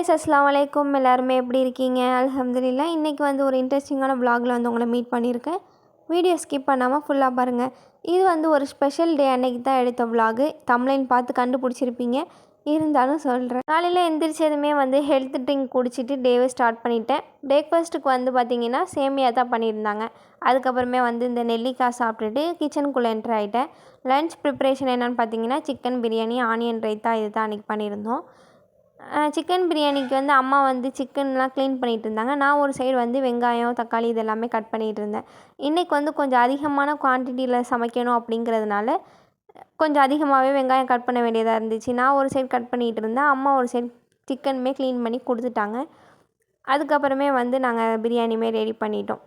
Friends அஸ்ஸலாமு அலைக்கும். எல்லாருமே எப்படி இருக்கீங்க? அல்ஹம்துலில்லாஹ். இன்றைக்கி வந்து ஒரு இன்ட்ரெஸ்டிங்கான vlogல வந்து உங்களை மீட் பண்ணியிருக்கேன். வீடியோ ஸ்கிப் பண்ணாமல் ஃபுல்லாக பாருங்கள். இது வந்து ஒரு ஸ்பெஷல் டே அன்னைக்கு தான் எடுத்த vlog. தம்ப்லைன் பார்த்து கண்டுபிடிச்சிருப்பீங்க. இருந்தாலும் சொல்கிறேன். காலையில் எந்திரிச்சதுமே வந்து ஹெல்த் ட்ரிங்க் குடிச்சிட்டு டேவை ஸ்டார்ட் பண்ணிட்டேன். பிரேக்ஃபாஸ்ட்டுக்கு வந்து பார்த்திங்கன்னா சேமியா தான் பண்ணியிருந்தாங்க. அதுக்கப்புறமே வந்து இந்த நெல்லிக்காய் சாப்பிட்டுட்டு கிச்சனுக்குள்ளே என்ட்ரு ஆகிட்டேன். லன்ச் ப்ரிப்ரேஷன் என்னென்னு பார்த்தீங்கன்னா சிக்கன் பிரியாணி, ஆனியன் ரைத்தா இது தான் அன்றைக்கி பண்ணியிருந்தோம். சிக்கன் பிரியாணிக்கு வந்து அம்மா வந்து சிக்கன்லாம் க்ளீன் பண்ணிகிட்டு இருந்தாங்க. நான் ஒரு சைடு வந்து வெங்காயம், தக்காளி இது எல்லாமே கட் பண்ணிகிட்டு இருந்தேன். இன்றைக்கி வந்து கொஞ்சம் அதிகமான குவான்டிட்டியில் சமைக்கணும் அப்படிங்கிறதுனால கொஞ்சம் அதிகமாகவே வெங்காயம் கட் பண்ண வேண்டியதாக இருந்துச்சு. நான் ஒரு சைடு கட் பண்ணிகிட்டு இருந்தேன். அம்மா ஒரு சைடு சிக்கனுமே க்ளீன் பண்ணி கொடுத்துட்டாங்க. அதுக்கப்புறமே வந்து நாங்கள் பிரியாணியுமே ரெடி பண்ணிட்டோம்.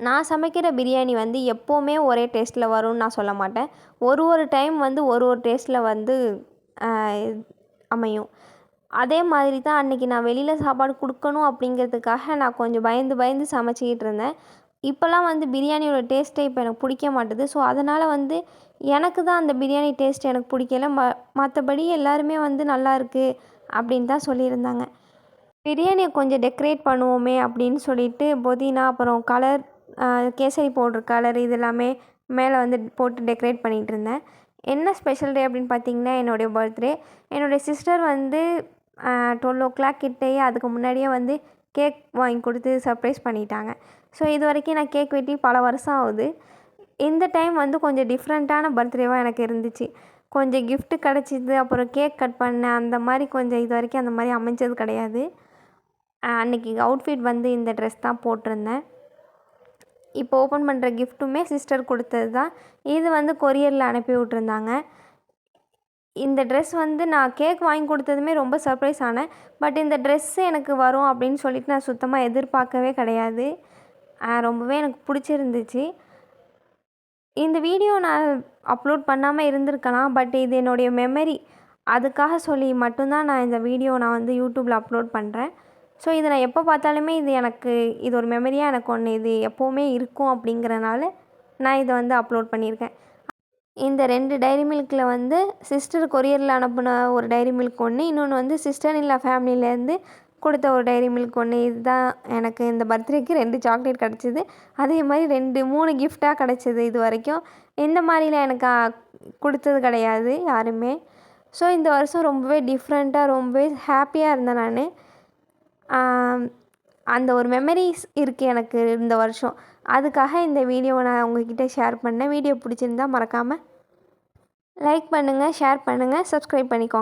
நான் சமைக்கிற பிரியாணி வந்து எப்போவுமே ஒரே டேஸ்ட்டில் வரும்னு நான் சொல்ல மாட்டேன். ஒரு டைம் வந்து ஒரு டேஸ்ட்டில் வந்து அமையும். அதே மாதிரி தான் அன்றைக்கி நான் வெளியில் சாப்பாடு கொடுக்கணும் அப்படிங்கிறதுக்காக நான் கொஞ்சம் பயந்து சமைச்சிக்கிட்டு இருந்தேன். இப்போல்லாம் வந்து பிரியாணியோட டேஸ்ட்டே இப்போ எனக்கு பிடிக்க மாட்டுது. ஸோ அதனால் வந்து எனக்கு தான் அந்த பிரியாணி டேஸ்ட் எனக்கு பிடிக்கல. மற்றபடி எல்லாருமே வந்து நல்லாயிருக்கு அப்படின்னு தான் சொல்லியிருந்தாங்க. பிரியாணியை கொஞ்சம் டெக்கரேட் பண்ணுவோமே அப்படின்னு சொல்லிட்டு புதினா, அப்புறம் கலர் கேசரி பவுட்ரு கலர் இது எல்லாமே மேலே வந்து போட்டு டெக்கரேட் பண்ணிகிட்டு இருந்தேன். என்ன ஸ்பெஷல் டே அப்படின்னு பார்த்தீங்கன்னா என்னுடைய பர்த்டே. என்னுடைய சிஸ்டர் வந்து 12 கிட்டேயே அதுக்கு முன்னாடியே வந்து கேக் வாங்கி கொடுத்து சர்ப்ரைஸ் பண்ணிட்டாங்க. ஸோ இது வரைக்கும் நான் கேக் வெட்டி பல வருஷம் ஆகுது. இந்த டைம் வந்து கொஞ்சம் டிஃப்ரெண்ட்டான பர்த்டேவாக எனக்கு இருந்துச்சு. கொஞ்சம் கிஃப்ட்டு கிடச்சிது, அப்புறம் கேக் கட் பண்ணேன். அந்த மாதிரி கொஞ்சம் இது வரைக்கும் அந்த மாதிரி அமைஞ்சது கிடையாது. அன்றைக்கி அவுட்ஃபிட் வந்து இந்த ட்ரெஸ் தான் போட்டிருந்தேன். இப்போ ஓப்பன் பண்ணுற கிஃப்ட்டுமே சிஸ்டர் கொடுத்தது தான். இது வந்து கொரியரில் அனுப்பி விட்ருந்தாங்க. இந்த ட்ரெஸ் வந்து நான் கேக் வாங்கி கொடுத்ததுமே ரொம்ப சர்ப்ரைஸ் ஆனேன். பட் இந்த ட்ரெஸ்ஸு எனக்கு வரும் அப்படின்னு சொல்லிட்டு நான் சுத்தமாக எதிர்பார்க்கவே கிடையாது. ரொம்பவே எனக்கு பிடிச்சிருந்துச்சு. இந்த வீடியோ நான் அப்லோட் பண்ணாமல் இருந்திருக்கலாம். பட் இது என்னுடைய மெமரி. அதுக்காக சொல்லி மட்டும்தான் நான் இந்த வீடியோ வந்து யூடியூப்பில் அப்லோட் பண்ணுறேன். ஸோ இதை நான் எப்போ பார்த்தாலுமே இது ஒரு மெமரியாக எனக்கு ஒன்று இது எப்போவுமே இருக்கும் அப்படிங்கிறனால நான் இதை வந்து அப்லோட் பண்ணியிருக்கேன். இந்த 2 டைரி மில்கில் வந்து சிஸ்டர் கொரியரில் அனுப்பின ஒரு டைரி மில்க் ஒன்று, இன்னொன்று வந்து சிஸ்டர் இன் லா ஃபேமிலியிலேருந்து கொடுத்த ஒரு டைரி மில்க் ஒன்று. இதுதான் எனக்கு இந்த பர்த்டேக்கு 2 சாக்லேட் கிடச்சிது. அதே மாதிரி 3 கிஃப்டாக கிடச்சிது. இது வரைக்கும் இந்த மாதிரிலாம் எனக்கு கொடுத்தது கிடையாது யாருமே. ஸோ இந்த வருஷம் ரொம்பவே டிஃப்ரெண்ட்டாக ரொம்பவே ஹாப்பியாக இருந்தேன் நான். அந்த ஒரு மெமரிஸ் இருக்குது எனக்கு இந்த வருஷம். அதுக்காக இந்த வீடியோவை நான் உங்கள்கிட்ட ஷேர் பண்ணேன். வீடியோ பிடிச்சிருந்தா மறக்காமல் லைக் பண்ணுங்கள், ஷேர் பண்ணுங்கள், சப்ஸ்கிரைப் பண்ணிக்கோங்க.